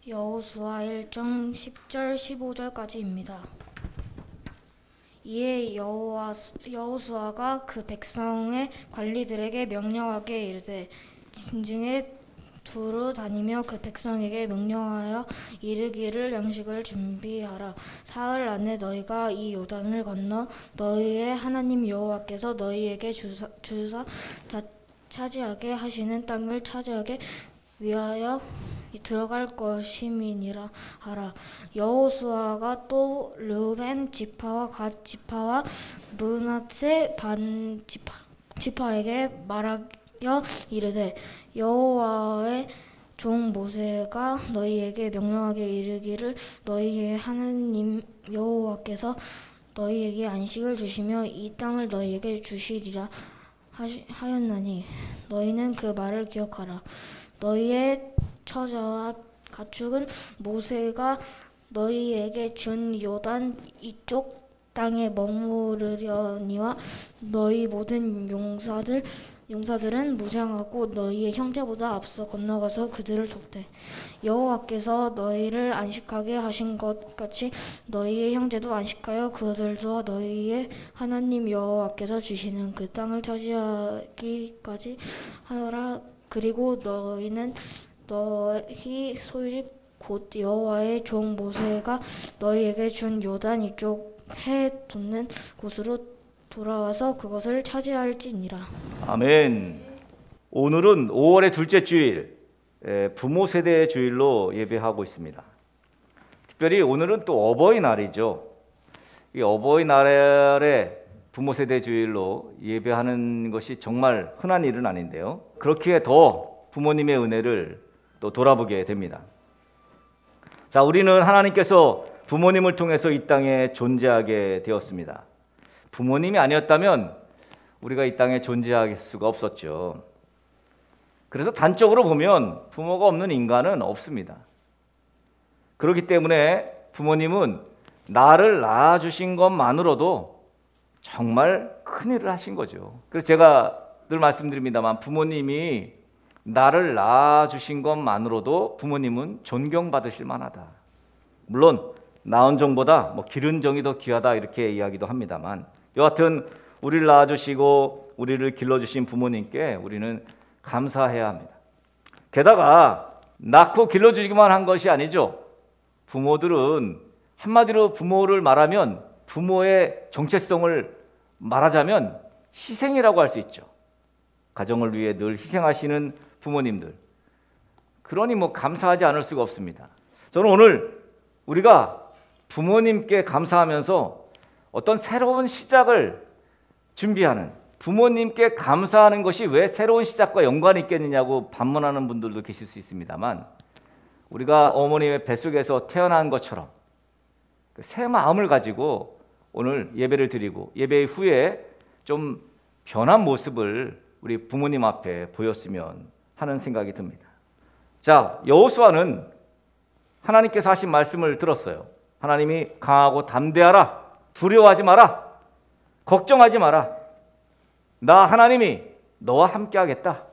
여호수아 1장 10절 15절까지입니다. 이에 여호수아가 그 백성의 관리들에게 명령하게 이르되 진중에 두루 다니며 그 백성에게 명령하여 이르기를 양식을 준비하라. 사흘 안에 너희가 이 요단을 건너 너희의 하나님 여호와께서 너희에게 주사 차지하게 하시는 땅을 차지하기 위하여 들어갈 것임이니라 하라. 여호수아가 또 르우벤 지파와 갓 지파와 므낫세 반 지파에게 말하여 이르되 여호와의 종 모세가 너희에게 명령하게 이르기를 너희의 하나님 여호와께서 너희에게 안식을 주시며 이 땅을 너희에게 주시리라 하였나니 너희는 그 말을 기억하라. 너희의 처자와 가축은 모세가 너희에게 준 요단 이쪽 땅에 머무르려니와 너희 모든 용사들은 무장하고 너희의 형제보다 앞서 건너가서 그들을 돕되 여호와께서 너희를 안식하게 하신 것 같이 너희의 형제도 안식하여 그들도 너희의 하나님 여호와께서 주시는 그 땅을 차지하기까지 하노라. 그리고 너희는 너희 소유지 곧 여호와의 종 모세가 너희에게 준 요단 이쪽 해 돋는 곳으로 돌아와서 그것을 차지할지니라. 아멘. 오늘은 5월의 둘째 주일, 부모 세대의 주일로 예배하고 있습니다. 특별히 오늘은 또 어버이날이죠. 이 어버이날에 부모 세대 주일로 예배하는 것이 정말 흔한 일은 아닌데요. 그렇기에 더 부모님의 은혜를 또 돌아보게 됩니다. 자, 우리는 하나님께서 부모님을 통해서 이 땅에 존재하게 되었습니다. 부모님이 아니었다면 우리가 이 땅에 존재할 수가 없었죠. 그래서 단적으로 보면 부모가 없는 인간은 없습니다. 그렇기 때문에 부모님은 나를 낳아주신 것만으로도 정말 큰일을 하신 거죠. 그래서 제가 늘 말씀드립니다만 부모님이 나를 낳아주신 것만으로도 부모님은 존경받으실 만하다. 물론 낳은 정보다 기른 정이 더 귀하다 이렇게 이야기도 합니다만 여하튼 우리를 낳아주시고 우리를 길러주신 부모님께 우리는 감사해야 합니다. 게다가 낳고 길러주기만 한 것이 아니죠. 부모들은 한마디로 부모를 말하면 부모의 정체성을 말하자면 희생이라고 할 수 있죠. 가정을 위해 늘 희생하시는 부모님들. 그러니 감사하지 않을 수가 없습니다. 저는 오늘 우리가 부모님께 감사하면서 어떤 새로운 시작을 준비하는, 부모님께 감사하는 것이 왜 새로운 시작과 연관이 있겠느냐고 반문하는 분들도 계실 수 있습니다만 우리가 어머님의 뱃속에서 태어난 것처럼 새 마음을 가지고 오늘 예배를 드리고 예배 후에 좀 변한 모습을 우리 부모님 앞에 보였으면 하는 생각이 듭니다. 자, 여호수아는 하나님께서 하신 말씀을 들었어요. 하나님이 강하고 담대하라. 두려워하지 마라. 걱정하지 마라. 나 하나님이 너와 함께 하겠다.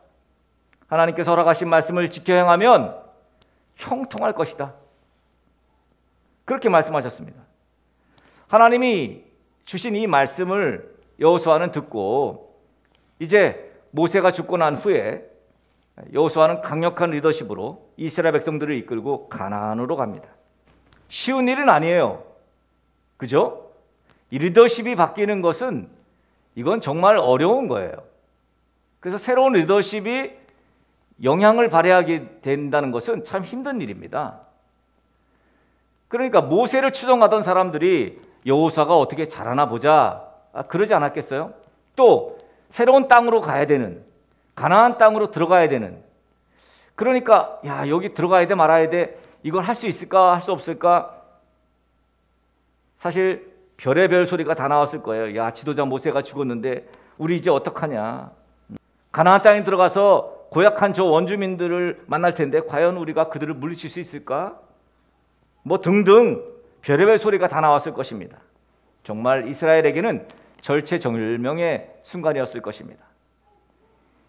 하나님께서 허락하신 말씀을 지켜 행하면 형통할 것이다. 그렇게 말씀하셨습니다. 하나님이 주신 이 말씀을 여호수아는 듣고 이제 모세가 죽고 난 후에 여호수아는 강력한 리더십으로 이스라엘 백성들을 이끌고 가나안으로 갑니다. 쉬운 일은 아니에요. 그죠? 이 리더십이 바뀌는 것은 이건 정말 어려운 거예요. 그래서 새로운 리더십이 영향을 발휘하게 된다는 것은 참 힘든 일입니다. 그러니까 모세를 추종하던 사람들이 여호수아가 어떻게 잘하나 보자 그러지 않았겠어요? 또 새로운 땅으로 가야 되는, 가나안 땅으로 들어가야 되는, 그러니까 야 여기 들어가야 돼 말아야 돼, 이걸 할 수 있을까 할 수 없을까, 사실 별의별 소리가 다 나왔을 거예요. 야 지도자 모세가 죽었는데 우리 이제 어떡하냐, 가나안 땅에 들어가서 고약한 저 원주민들을 만날 텐데 과연 우리가 그들을 물리칠 수 있을까, 등등 별의별 소리가 다 나왔을 것입니다. 정말 이스라엘에게는 절체절명의 순간이었을 것입니다.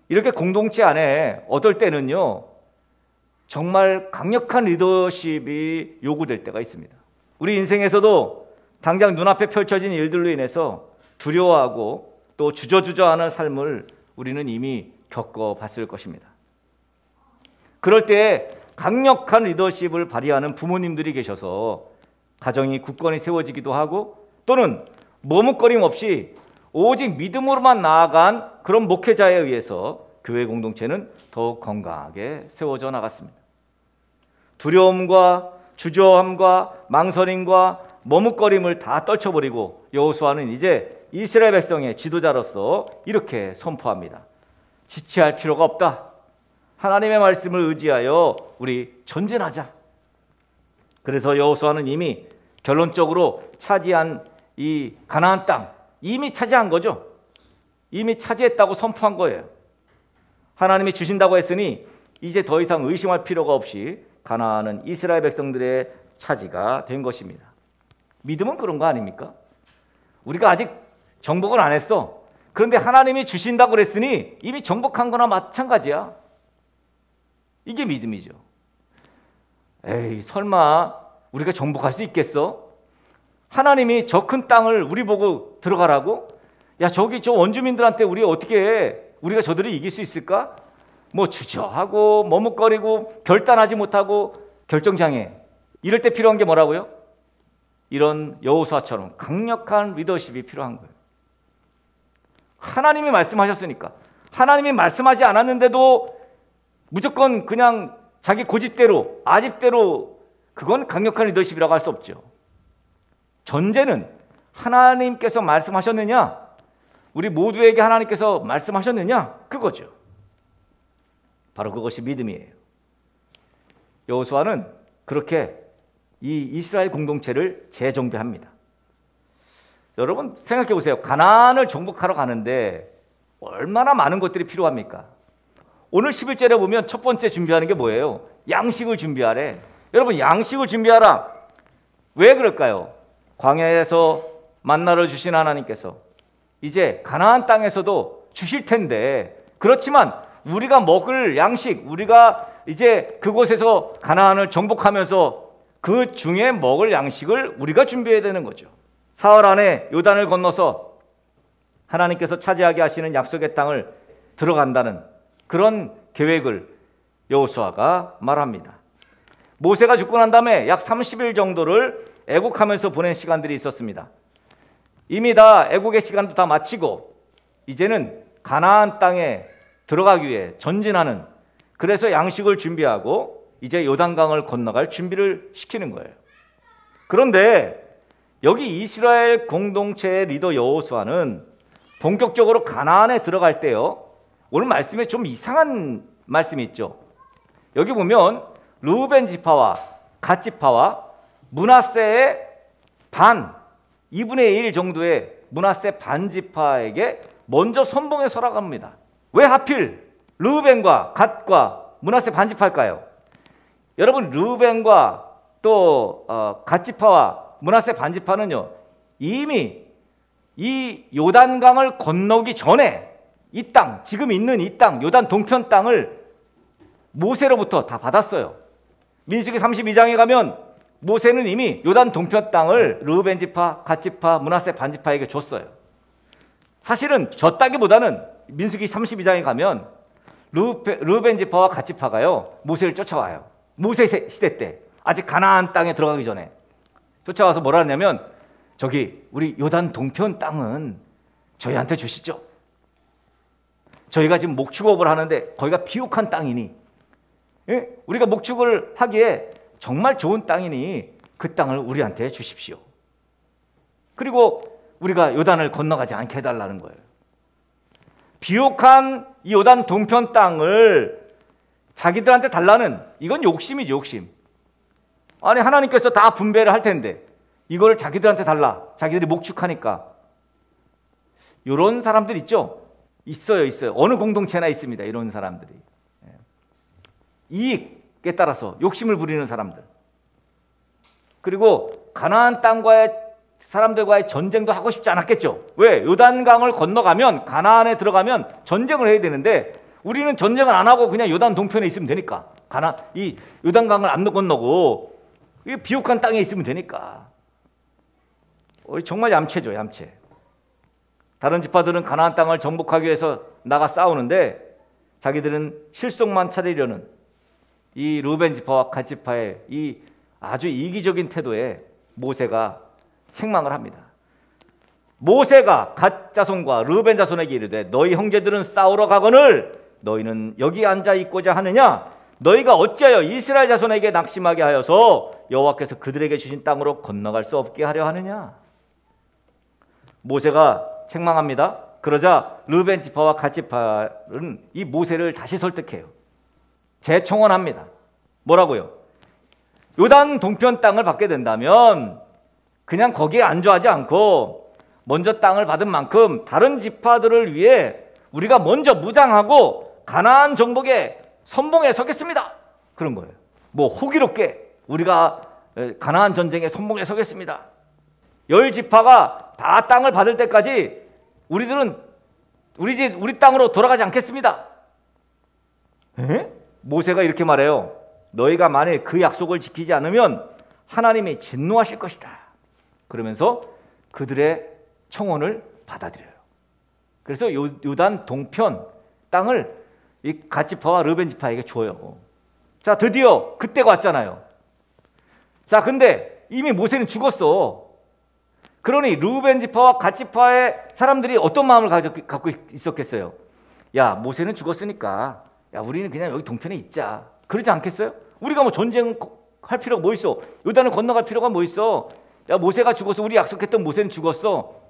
이렇게 공동체 안에 어떨 때는요 정말 강력한 리더십이 요구될 때가 있습니다. 우리 인생에서도 당장 눈앞에 펼쳐진 일들로 인해서 두려워하고 또 주저주저하는 삶을 우리는 이미 겪어봤을 것입니다. 그럴 때 강력한 리더십을 발휘하는 부모님들이 계셔서 가정이 굳건히 세워지기도 하고 또는 머뭇거림 없이 오직 믿음으로만 나아간 그런 목회자에 의해서 교회 공동체는 더욱 건강하게 세워져 나갔습니다. 두려움과 주저함과 망설임과 머뭇거림을 다 떨쳐버리고 여호수아는 이제 이스라엘 백성의 지도자로서 이렇게 선포합니다. 지체할 필요가 없다. 하나님의 말씀을 의지하여 우리 전진하자. 그래서 여호수아는 이미 결론적으로 차지한 이 가나안 땅 이미 차지한 거죠. 이미 차지했다고 선포한 거예요. 하나님이 주신다고 했으니 이제 더 이상 의심할 필요가 없이 가나안은 이스라엘 백성들의 차지가 된 것입니다. 믿음은 그런 거 아닙니까? 우리가 아직 정복을 안 했어. 그런데 하나님이 주신다고 그랬으니 이미 정복한 거나 마찬가지야. 이게 믿음이죠. 에이, 설마 우리가 정복할 수 있겠어? 하나님이 저 큰 땅을 우리 보고 들어가라고? 야, 저기 저 원주민들한테 우리 어떻게 해? 우리가 저들이 이길 수 있을까? 뭐 주저하고 머뭇거리고 결단하지 못하고 결정장애. 이럴 때 필요한 게 뭐라고요? 이런 여호수아처럼 강력한 리더십이 필요한 거예요. 하나님이 말씀하셨으니까. 하나님이 말씀하지 않았는데도 무조건 그냥 자기 고집대로 아집대로, 그건 강력한 리더십이라고 할 수 없죠. 전제는 하나님께서 말씀하셨느냐, 우리 모두에게 하나님께서 말씀하셨느냐, 그거죠. 바로 그것이 믿음이에요. 여호수아는 그렇게 이 이스라엘 공동체를 재정비합니다. 여러분 생각해 보세요. 가나안을 정복하러 가는데 얼마나 많은 것들이 필요합니까? 오늘 11절에 보면 첫 번째 준비하는 게 뭐예요? 양식을 준비하래. 여러분, 양식을 준비하라. 왜 그럴까요? 광야에서 만나를 주신 하나님께서 이제 가나안 땅에서도 주실 텐데, 그렇지만 우리가 먹을 양식, 우리가 이제 그곳에서 가나안을 정복하면서 그 중에 먹을 양식을 우리가 준비해야 되는 거죠. 사흘 안에 요단을 건너서 하나님께서 차지하게 하시는 약속의 땅을 들어간다는 그런 계획을 여호수아가 말합니다. 모세가 죽고 난 다음에 약 30일 정도를 애국하면서 보낸 시간들이 있었습니다. 이미 다 애국의 시간도 다 마치고 이제는 가나안 땅에 들어가기 위해 전진하는, 그래서 양식을 준비하고 이제 요단강을 건너갈 준비를 시키는 거예요. 그런데 여기 이스라엘 공동체의 리더 여호수아는 본격적으로 가나안에 들어갈 때요, 오늘 말씀에 좀 이상한 말씀이 있죠. 여기 보면 르우벤 지파와 갓 지파와 므낫세의 반, 2분의 1 정도의 므낫세 반 지파에게 먼저 선봉에 서라갑니다. 왜 하필 르우벤과 갓과 므낫세 반 지파일까요? 여러분, 르우벤과 또 갓 지파와 므낫세 반 지파는요, 이미 이 요단강을 건너기 전에 이 땅, 지금 있는 이 땅, 요단 동편 땅을 모세로부터 다 받았어요. 민수기 32장에 가면 모세는 이미 요단 동편 땅을 르우벤 지파, 갓 지파, 므낫세 반 지파에게 줬어요. 사실은 줬다기보다는 민수기 32장에 가면 르우벤 지파와 갓 지파가요, 모세를 쫓아와요. 모세 시대 때, 아직 가나안 땅에 들어가기 전에 쫓아와서 뭐라 하냐면, 저기 우리 요단 동편 땅은 저희한테 주시죠. 저희가 지금 목축업을 하는데 거기가 비옥한 땅이니, 예? 우리가 목축을 하기에 정말 좋은 땅이니 그 땅을 우리한테 주십시오. 그리고 우리가 요단을 건너가지 않게 해달라는 거예요. 비옥한 이 요단 동편 땅을 자기들한테 달라는, 이건 욕심이죠, 욕심. 아니, 하나님께서 다 분배를 할 텐데 이거를 자기들한테 달라. 자기들이 목축하니까. 이런 사람들 있죠? 있어요. 어느 공동체나 있습니다. 이런 사람들이. 이익에 따라서 욕심을 부리는 사람들. 그리고 가나안 땅과의 사람들과의 전쟁도 하고 싶지 않았겠죠. 왜? 요단강을 건너가면, 가나안에 들어가면 전쟁을 해야 되는데 우리는 전쟁을 안 하고 그냥 요단 동편에 있으면 되니까. 이 요단강을 안 건너고 이 비옥한 땅에 있으면 되니까. 정말 얌체죠, 얌체. 다른 지파들은 가나안 땅을 정복하기 위해서 나가 싸우는데 자기들은 실속만 차리려는 이 르우벤 지파와 갓 지파의 이 아주 이기적인 태도에 모세가 책망을 합니다. 모세가 갓 자손과 르우벤 자손에게 이르되 너희 형제들은 싸우러 가거늘 너희는 여기 앉아 있고자 하느냐? 너희가 어찌하여 이스라엘 자손에게 낙심하게 하여서 여호와께서 그들에게 주신 땅으로 건너갈 수 없게 하려 하느냐? 모세가 책망합니다. 그러자 르우벤 지파와 갓 지파는 이 모세를 다시 설득해요. 재청원합니다. 뭐라고요? 요단 동편 땅을 받게 된다면 그냥 거기에 안주하지 않고 먼저 땅을 받은 만큼 다른 지파들을 위해 우리가 먼저 무장하고 가나안 정복에 선봉에 서겠습니다. 그런 거예요. 뭐 호기롭게 우리가 가나안 전쟁에 선봉에 서겠습니다. 10지파가 다 땅을 받을 때까지 우리들은 우리 땅으로 돌아가지 않겠습니다. 에? 모세가 이렇게 말해요. 너희가 만일 그 약속을 지키지 않으면 하나님이 진노하실 것이다. 그러면서 그들의 청원을 받아들여요. 그래서 요단 동편 땅을 이 갓 지파와 르우벤 지파에게 줘요. 자, 드디어 그때가 왔잖아요. 자, 근데 이미 모세는 죽었어. 그러니 르우벤 지파와 갓 지파의 사람들이 어떤 마음을 갖고 있었겠어요? 야, 모세는 죽었으니까 야, 우리는 그냥 여기 동편에 있자. 그러지 않겠어요? 우리가 뭐 전쟁할 필요가 뭐 있어? 요단을 건너갈 필요가 뭐 있어? 야, 모세가 죽어서 우리 약속했던 모세는 죽었어.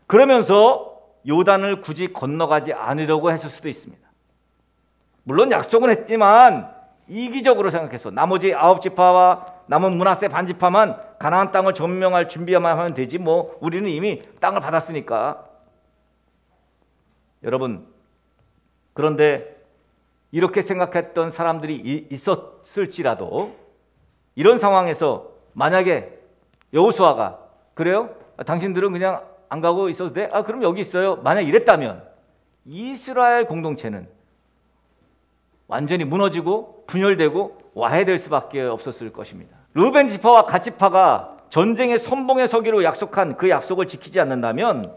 그러면서 요단을 굳이 건너가지 않으려고 했을 수도 있습니다. 물론 약속은 했지만 이기적으로 생각해서 나머지 9지파와 남은 므낫세 반지파만 가나안 땅을 점령할 준비만 하면 되지 뭐 우리는 이미 땅을 받았으니까. 여러분, 그런데 이렇게 생각했던 사람들이 있었을지라도 이런 상황에서 만약에 여호수아가 그래요? 당신들은 그냥 안 가고 있어도 돼? 그럼 여기 있어요. 만약 이랬다면 이스라엘 공동체는 완전히 무너지고 분열되고 와해될 수밖에 없었을 것입니다. 르우벤 지파와 갓 지파가 전쟁의 선봉에 서기로 약속한 그 약속을 지키지 않는다면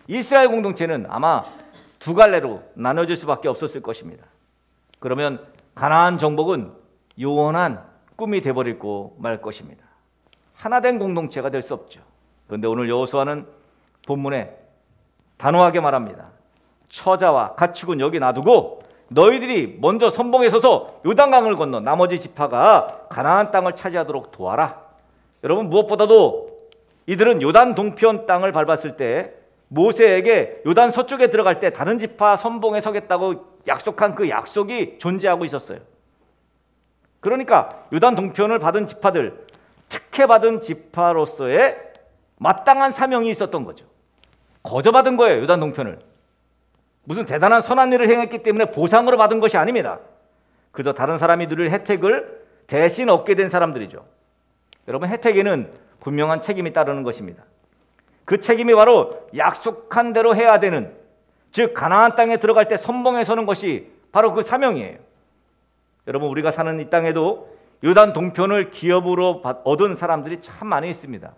이스라엘 공동체는 아마 두 갈래로 나눠질 수밖에 없었을 것입니다. 그러면 가나안 정복은 요원한 꿈이 되어버리고 말 것입니다. 하나된 공동체가 될 수 없죠. 그런데 오늘 여호수아는 본문에 단호하게 말합니다. 처자와 가축은 여기 놔두고 너희들이 먼저 선봉에 서서 요단강을 건너 나머지 지파가 가나안 땅을 차지하도록 도와라. 여러분, 무엇보다도 이들은 요단 동편 땅을 밟았을 때 모세에게 요단 서쪽에 들어갈 때 다른 지파 선봉에 서겠다고 약속한 그 약속이 존재하고 있었어요. 그러니까 요단 동편을 받은 지파들, 특혜받은 지파로서의 마땅한 사명이 있었던 거죠. 거저받은 거예요, 요단 동편을. 무슨 대단한 선한 일을 행했기 때문에 보상으로 받은 것이 아닙니다. 그저 다른 사람이 누릴 혜택을 대신 얻게 된 사람들이죠. 여러분, 혜택에는 분명한 책임이 따르는 것입니다. 그 책임이 바로 약속한 대로 해야 되는, 즉 가나안 땅에 들어갈 때 선봉에 서는 것이 바로 그 사명이에요. 여러분, 우리가 사는 이 땅에도 요단 동편을 기업으로 얻은 사람들이 참 많이 있습니다.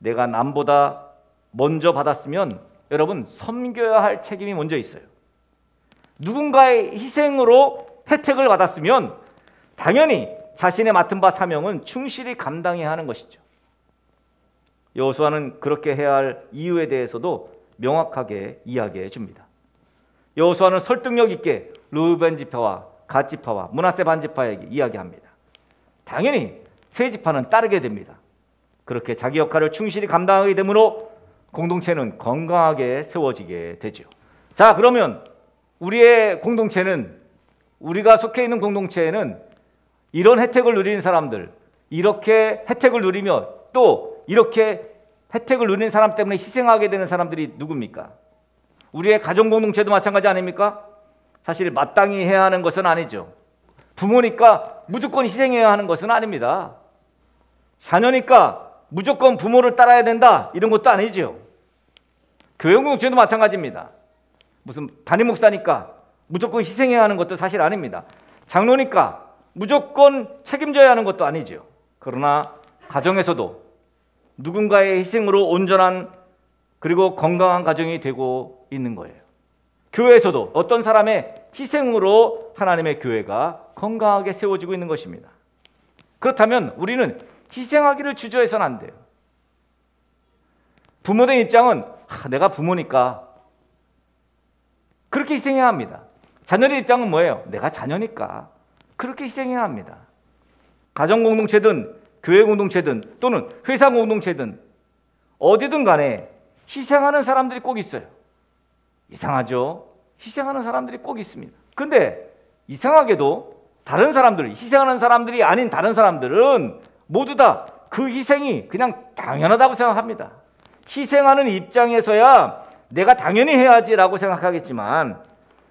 내가 남보다 먼저 받았으면 여러분, 섬겨야 할 책임이 먼저 있어요. 누군가의 희생으로 혜택을 받았으면 당연히 자신의 맡은 바 사명은 충실히 감당해야 하는 것이죠. 여호수아는 그렇게 해야 할 이유에 대해서도 명확하게 이야기해 줍니다. 여호수아는 설득력 있게 르우벤 지파와 갓 지파와 므낫세 반지파에게 이야기합니다. 당연히 세 지파는 따르게 됩니다. 그렇게 자기 역할을 충실히 감당하게 되므로 공동체는 건강하게 세워지게 되죠. 자, 그러면 우리의 공동체는, 우리가 속해 있는 공동체에는 이런 혜택을 누리는 사람들, 이렇게 혜택을 누리며 또 이렇게 혜택을 누리는 사람 때문에 희생하게 되는 사람들이 누굽니까? 우리의 가정 공동체도 마찬가지 아닙니까? 사실 마땅히 해야 하는 것은 아니죠. 부모니까 무조건 희생해야 하는 것은 아닙니다. 자녀니까 무조건 부모를 따라야 된다, 이런 것도 아니죠. 교회 공동체도 마찬가지입니다. 무슨 담임 목사니까 무조건 희생해야 하는 것도 사실 아닙니다. 장로니까 무조건 책임져야 하는 것도 아니죠. 그러나 가정에서도 누군가의 희생으로 온전한 그리고 건강한 가정이 되고 있는 거예요. 교회에서도 어떤 사람의 희생으로 하나님의 교회가 건강하게 세워지고 있는 것입니다. 그렇다면 우리는 희생하기를 주저해서는 안 돼요. 부모된 입장은 내가 부모니까 그렇게 희생해야 합니다. 자녀의 입장은 뭐예요? 내가 자녀니까 그렇게 희생해야 합니다. 가정 공동체든 교회 공동체든 또는 회사 공동체든 어디든 간에 희생하는 사람들이 꼭 있어요. 이상하죠? 희생하는 사람들이 꼭 있습니다. 근데 이상하게도 다른 사람들, 희생하는 사람들이 아닌 다른 사람들은 모두 다 그 희생이 그냥 당연하다고 생각합니다. 희생하는 입장에서야 내가 당연히 해야지라고 생각하겠지만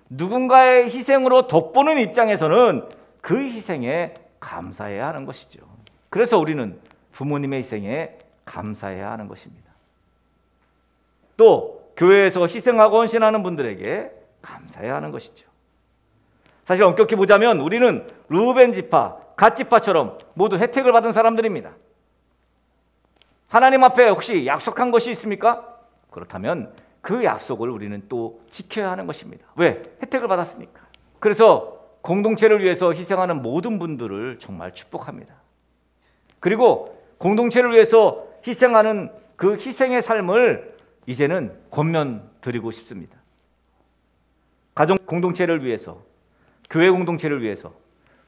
누군가의 희생으로 덕보는 입장에서는 그 희생에 감사해야 하는 것이죠. 그래서 우리는 부모님의 희생에 감사해야 하는 것입니다. 또 교회에서 희생하고 헌신하는 분들에게 감사해야 하는 것이죠. 사실 엄격히 보자면 우리는 르우벤 지파, 갓 지파처럼 모두 혜택을 받은 사람들입니다. 하나님 앞에 혹시 약속한 것이 있습니까? 그렇다면 그 약속을 우리는 또 지켜야 하는 것입니다. 왜? 혜택을 받았으니까. 그래서 공동체를 위해서 희생하는 모든 분들을 정말 축복합니다. 그리고 공동체를 위해서 희생하는 그 희생의 삶을 이제는 권면드리고 싶습니다. 가정 공동체를 위해서, 교회 공동체를 위해서,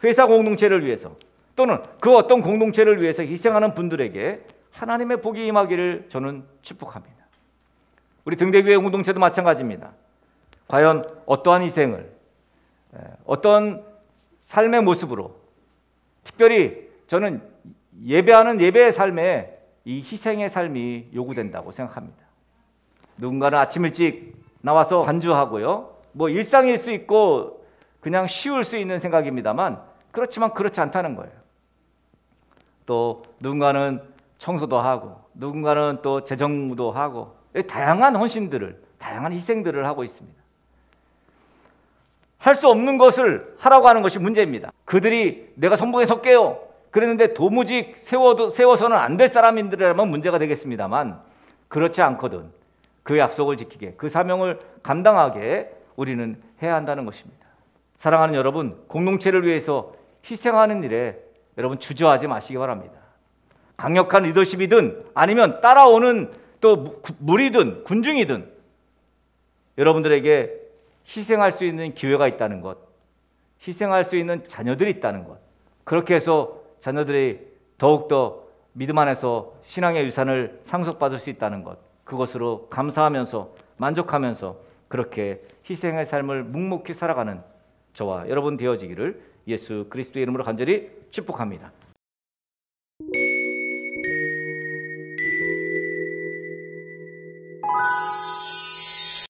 회사 공동체를 위해서 또는 그 어떤 공동체를 위해서 희생하는 분들에게 하나님의 복이 임하기를 저는 축복합니다. 우리 등대교회 공동체도 마찬가지입니다. 과연 어떠한 희생을, 어떤 삶의 모습으로, 특별히 저는 예배하는 예배의 삶에 이 희생의 삶이 요구된다고 생각합니다. 누군가는 아침 일찍 나와서 반주하고요. 뭐 일상일 수 있고 그냥 쉬울 수 있는 생각입니다만 그렇지만 그렇지 않다는 거예요. 또 누군가는 청소도 하고 누군가는 또 재정도 하고 다양한 헌신들을, 다양한 희생들을 하고 있습니다. 할 수 없는 것을 하라고 하는 것이 문제입니다. 그들이 내가 선봉에 섰게요 그랬는데 도무지 세워서는 안 될 사람인들이라면 문제가 되겠습니다만 그렇지 않거든 그 약속을 지키게, 그 사명을 감당하게 우리는 해야 한다는 것입니다. 사랑하는 여러분, 공동체를 위해서 희생하는 일에 여러분 주저하지 마시기 바랍니다. 강력한 리더십이든 아니면 따라오는 또 무리든 군중이든 여러분들에게 희생할 수 있는 기회가 있다는 것, 희생할 수 있는 자녀들이 있다는 것, 그렇게 해서 자녀들이 더욱더 믿음 안에서 신앙의 유산을 상속받을 수 있다는 것, 그것으로 감사하면서 만족하면서 그렇게 희생의 삶을 묵묵히 살아가는 저와 여러분 되어지기를 예수 그리스도의 이름으로 간절히 축복합니다.